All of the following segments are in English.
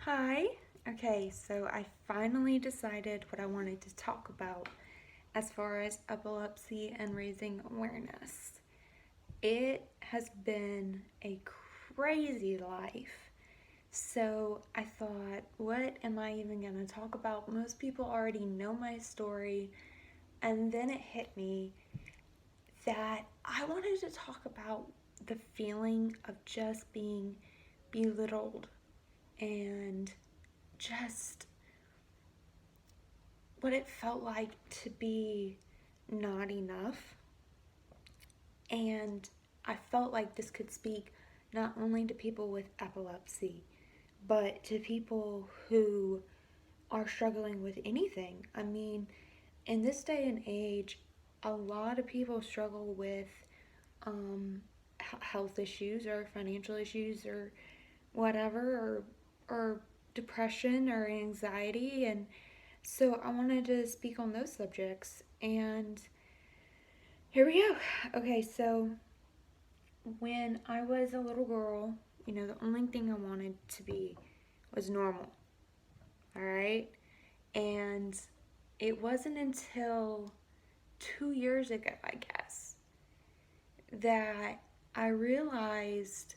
Hi. Okay, so I finally decided what I wanted to talk about as far as epilepsy and raising awareness. It has been a crazy life. So I thought, what am I even going to talk about? Most people already know my story. And then it hit me that I wanted to talk about the feeling of just being belittled and just what it felt like to be not enough. And I felt like this could speak not only to people with epilepsy, but to people who are struggling with anything. I mean, in this day and age, a lot of people struggle with um, health issues or financial issues or whatever, or depression or anxiety. And so I wanted to speak on those subjects. And here we go. Okay, so when I was a little girl, the only thing I wanted to be was normal. All right. And it wasn't until 2 years ago, I guess, that I realized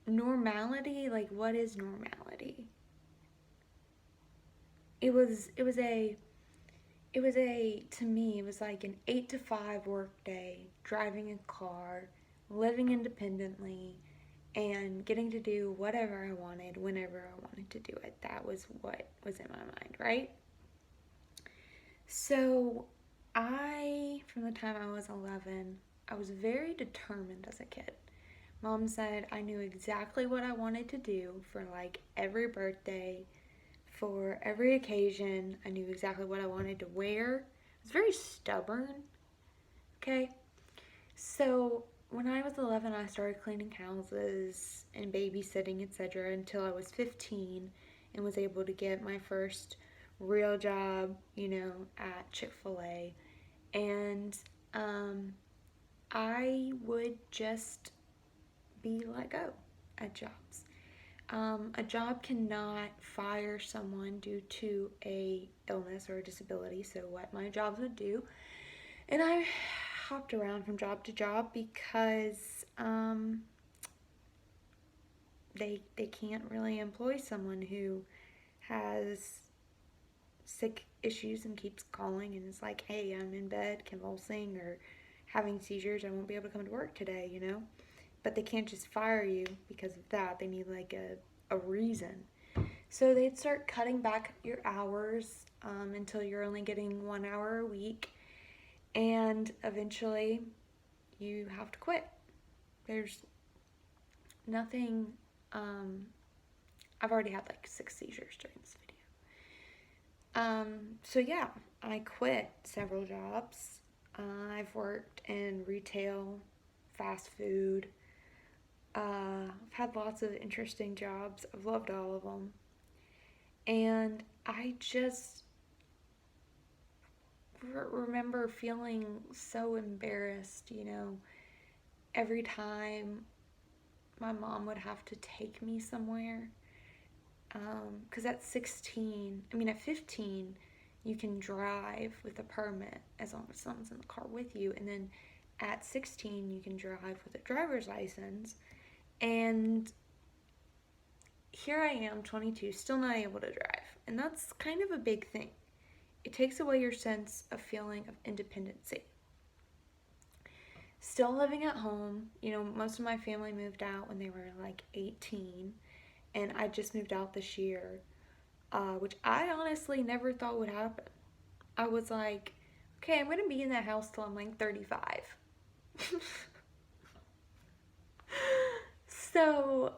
normality, like what is normality? It was to me, it was like an 8 to 5 work day, driving a car, living independently, and getting to do whatever I wanted, whenever I wanted to do it. That was what was in my mind, right? So, from the time I was 11, I was very determined as a kid. Mom said I knew exactly what I wanted to do for like every birthday, for every occasion. I knew exactly what I wanted to wear. I was very stubborn, okay? So when I was 11, I started cleaning houses and babysitting, etc., until I was 15 and was able to get my first real job, at Chick-fil-A. And um, I would just be let go at jobs. A job cannot fire someone due to a illness or a disability. So what my jobs would do, and I hopped around from job to job because they can't really employ someone who has sick issues and keeps calling and is like, hey, I'm in bed convulsing or having seizures. I won't be able to come to work today. But they can't just fire you because of that. They need like a reason. So they'd start cutting back your hours until you're only getting 1 hour a week. And eventually you have to quit. There's nothing. Um, I've already had like 6 seizures during this video. So yeah, I quit several jobs. I've worked in retail, fast food. I've had lots of interesting jobs. I've loved all of them. And I just remember feeling so embarrassed, every time my mom would have to take me somewhere. Because at 15, you can drive with a permit as long as someone's in the car with you. And then at 16, you can drive with a driver's license. And here I am, 22, still not able to drive. And that's kind of a big thing. It takes away your sense of feeling of independency. Still living at home, most of my family moved out when they were like 18, and I just moved out this year, which I honestly never thought would happen. I was like, okay, I'm going to be in that house till I'm like 35. So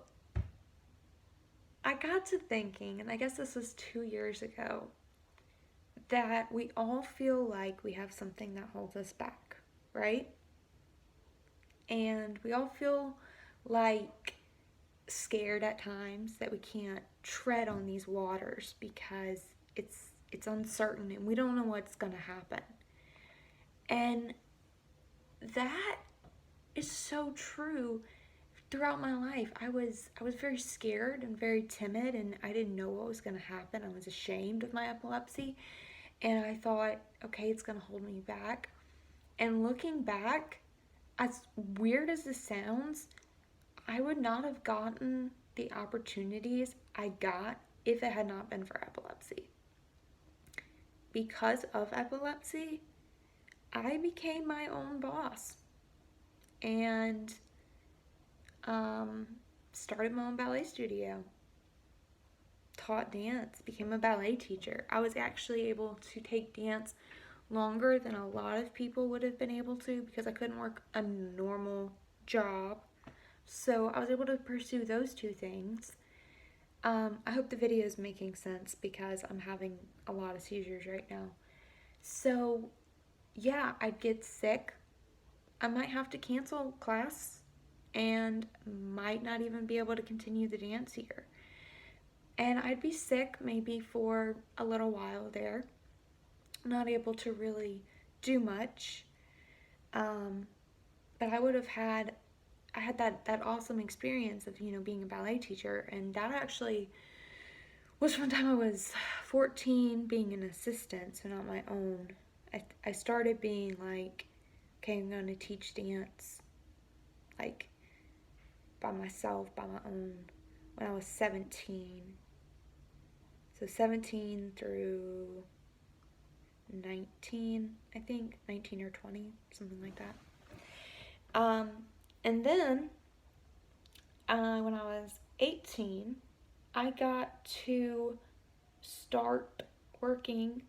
I got to thinking, and I guess this was 2 years ago, that we all feel like we have something that holds us back, right? And we all feel like scared at times that we can't tread on these waters because it's uncertain and we don't know what's going to happen. And that is so true throughout my life, I was very scared and very timid, and I didn't know what was going to happen. I was ashamed of my epilepsy, and I thought, okay, it's going to hold me back. And looking back, as weird as this sounds, I would not have gotten the opportunities I got if it had not been for epilepsy. Because of epilepsy, I became my own boss and um, started my own ballet studio, taught dance, became a ballet teacher. I was actually able to take dance longer than a lot of people would have been able to because I couldn't work a normal job. So I was able to pursue those two things. I hope the video is making sense because I'm having a lot of seizures right now. So, yeah, I'd get sick. I might have to cancel class and might not even be able to continue the dance year. And I'd be sick maybe for a little while there, not able to really do much. Um, but I had that awesome experience of, being a ballet teacher. And that actually was from the time I was 14, being an assistant, so not my own. I started being like, okay, I'm going to teach dance, like, by myself, by my own, when I was 17. So 17 through 19, I think, 19 or 20, something like that. And then, when I was 18, I got to start working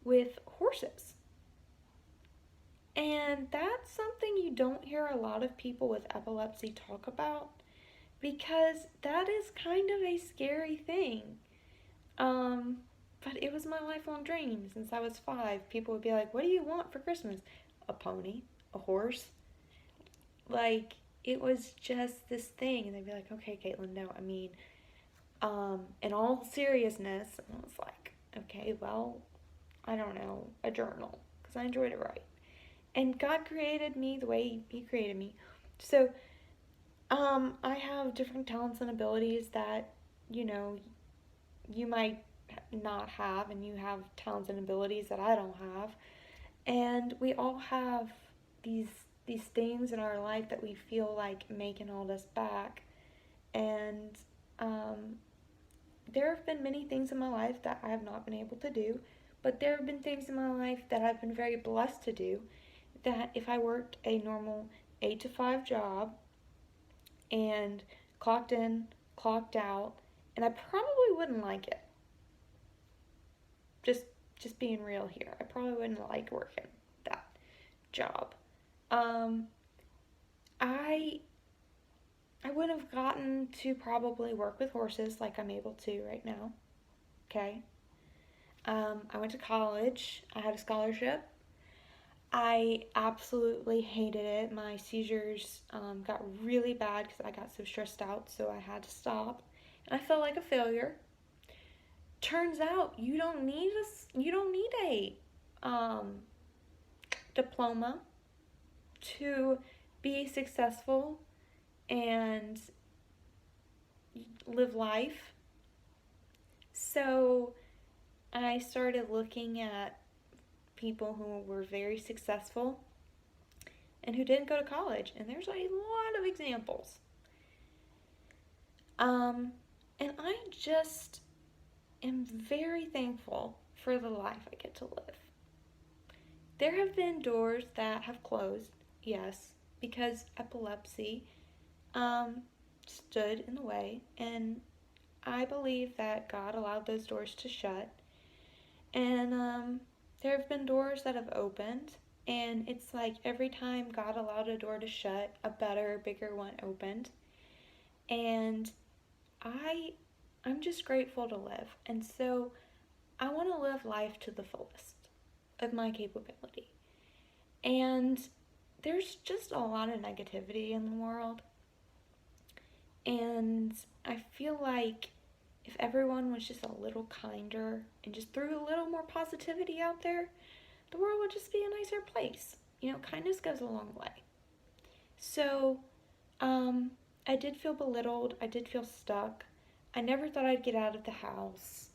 with horses. And that's something you don't hear a lot of people with epilepsy talk about because that is kind of a scary thing. But it was my lifelong dream since I was 5. People would be like, "What do you want for Christmas?" A pony, a horse. Like, it was just this thing. And they'd be like, "Okay, Caitlin, no, I mean, in all seriousness," and I was like, okay, well, I don't know, a journal, because I enjoy to write. And God created me the way He created me. So, I have different talents and abilities that, you might not have, and you have talents and abilities that I don't have. And we all have these these things in our life that we feel like may can hold us back. And there have been many things in my life that I have not been able to do, but there have been things in my life that I've been very blessed to do that if I worked a normal 8 to 5 job and clocked in, clocked out, and I probably wouldn't like it. Just being real here. I probably wouldn't like working that job. I would have gotten to probably work with horses like I'm able to right now. Okay. I went to college. I had a scholarship. I absolutely hated it. My seizures got really bad because I got so stressed out, so I had to stop. And I felt like a failure. Turns out you don't need a diploma to be successful and live life. So I started looking at people who were very successful and who didn't go to college, and there's a lot of examples. And I just am very thankful for the life I get to live. There have been doors that have closed, yes, because epilepsy stood in the way, and I believe that God allowed those doors to shut. And there have been doors that have opened, and it's like every time God allowed a door to shut, a better, bigger one opened. And I'm just grateful to live. And so I want to live life to the fullest of my capability. And there's just a lot of negativity in the world. And I feel like if everyone was just a little kinder and just threw a little more positivity out there, the world would just be a nicer place. Kindness goes a long way. So, I did feel belittled. I did feel stuck. I never thought I'd get out of the house.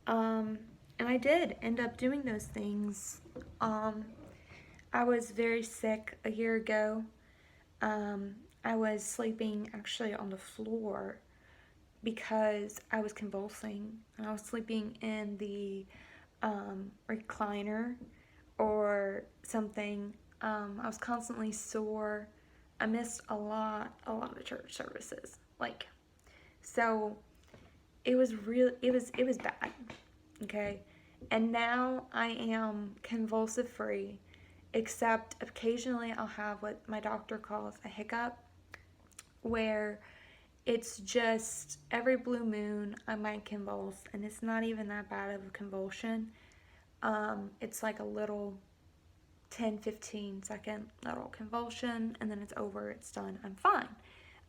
Um, and I did end up doing those things. Um, I was very sick a year ago. Um, I was sleeping actually on the floor because I was convulsing. I was sleeping in the recliner or something. I was constantly sore. I missed a lot of church services. Like, so it was bad. Okay. And now I am convulsive free, except occasionally I'll have what my doctor calls a hiccup, where it's just every blue moon I might convulse, and it's not even that bad of a convulsion. It's like a little 10-15 second little convulsion, and then it's over, it's done, I'm fine.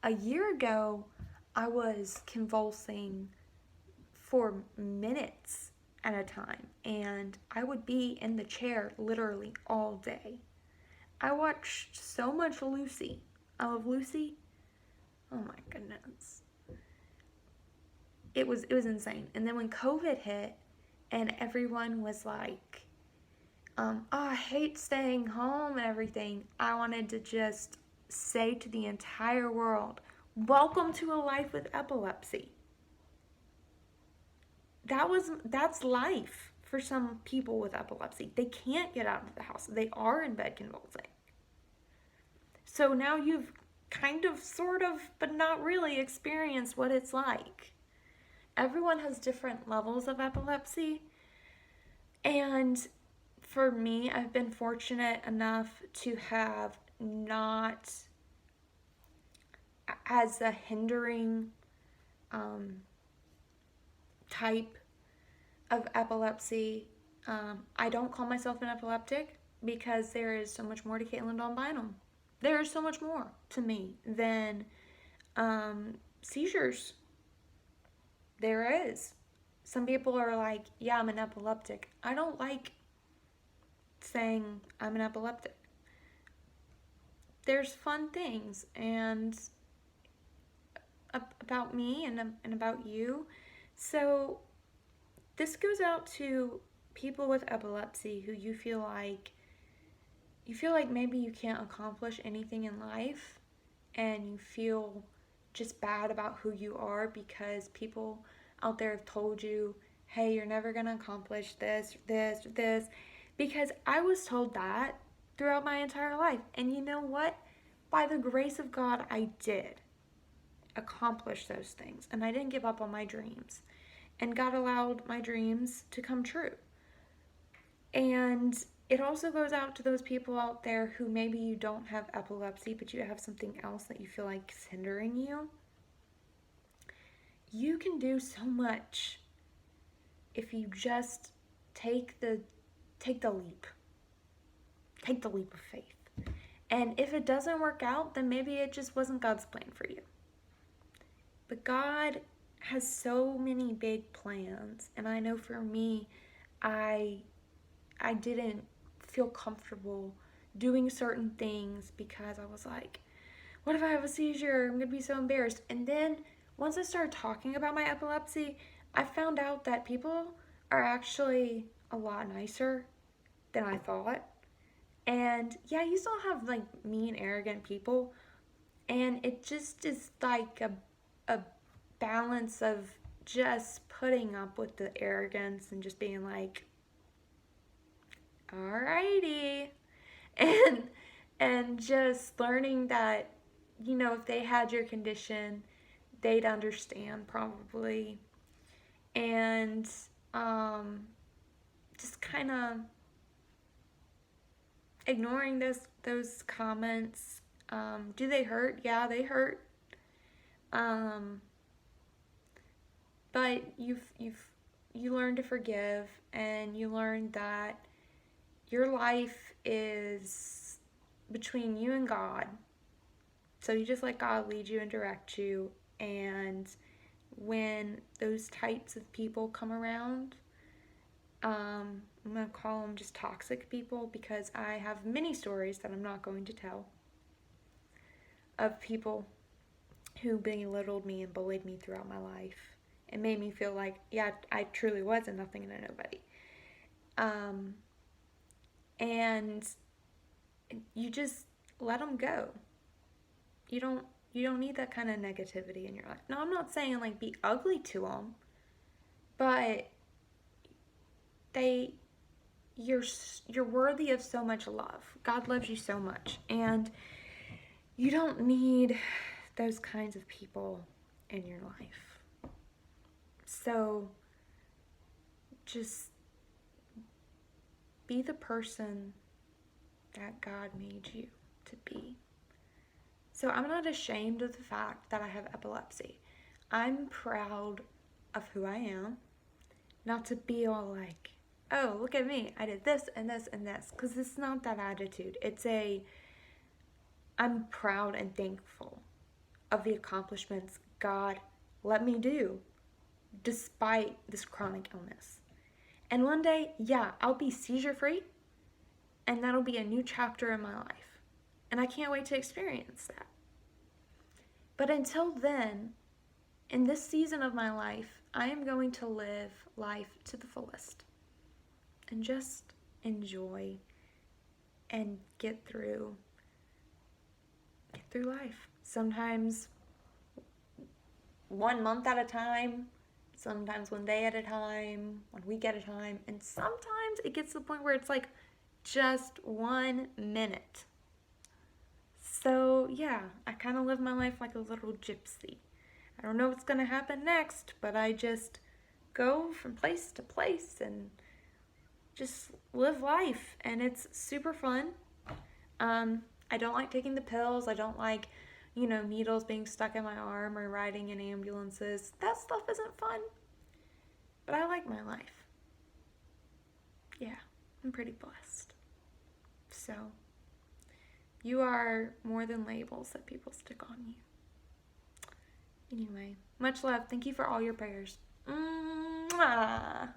A year ago, I was convulsing for minutes at a time, and I would be in the chair literally all day. I watched so much Lucy. I love Lucy. Oh my goodness. It was insane. And then when COVID hit and everyone was like, oh, I hate staying home and everything, I wanted to just say to the entire world, welcome to a life with epilepsy. That's life for some people with epilepsy. They can't get out of the house. They are in bed convulsing. So now you've kind of, sort of, but not really experienced what it's like. Everyone has different levels of epilepsy. And for me, I've been fortunate enough to have not as a hindering type of epilepsy. I don't call myself an epileptic because there is so much more to Caitlin Dawn Bynum. There is so much more to me than seizures. There is. Some people are like, yeah, I'm an epileptic. I don't like saying I'm an epileptic. There's fun things and about me and about you. So this goes out to people with epilepsy who you feel like maybe you can't accomplish anything in life, and you feel just bad about who you are because people out there have told you, hey, you're never going to accomplish this. Because I was told that throughout my entire life. And you know what? By the grace of God, I did accomplish those things. And I didn't give up on my dreams. And God allowed my dreams to come true. And it also goes out to those people out there who maybe you don't have epilepsy, but you have something else that you feel like is hindering you. You can do so much if you just take the leap. Take the leap of faith. And if it doesn't work out, then maybe it just wasn't God's plan for you. But God has so many big plans. And I know for me, I didn't feel comfortable doing certain things because I was like, what if I have a seizure? I'm going to be so embarrassed. And then once I started talking about my epilepsy, I found out that people are actually a lot nicer than I thought. And yeah, you still have like mean, arrogant people. And it just is like a balance of just putting up with the arrogance and just being like, alrighty. And just learning that, if they had your condition, they'd understand probably. And just kind of ignoring those comments. Do they hurt? Yeah, they hurt. But you learn to forgive, and you learn that your life is between you and God. So you just let God lead you and direct you. And when those types of people come around, I'm going to call them just toxic people, because I have many stories that I'm not going to tell of people who belittled me and bullied me throughout my life and made me feel like, yeah, I truly was a nothing and a nobody. And you just let them go. You don't you don't need that kind of negativity in your life. Now, I'm not saying like be ugly to them, but they you're worthy of so much love. God loves you so much, and you don't need those kinds of people in your life. So just be the person that God made you to be. So I'm not ashamed of the fact that I have epilepsy. I'm proud of who I am, not to be all like, oh, look at me, I did this and this and this, because it's not that attitude. I'm proud and thankful of the accomplishments God let me do despite this chronic illness. And one day, yeah, I'll be seizure free, and that'll be a new chapter in my life. And I can't wait to experience that. But until then, in this season of my life, I am going to live life to the fullest and just enjoy and get through life. Sometimes 1 month at a time, sometimes 1 day at a time, 1 week at a time, and sometimes it gets to the point where it's like just 1 minute. So yeah, I kind of live my life like a little gypsy. I don't know what's going to happen next, but I just go from place to place and just live life, and it's super fun. I don't like taking the pills. I don't like, needles being stuck in my arm or riding in ambulances. That stuff isn't fun, but I like my life. Yeah, I'm pretty blessed. So, you are more than labels that people stick on you. Anyway, much love. Thank you for all your prayers. Mwah!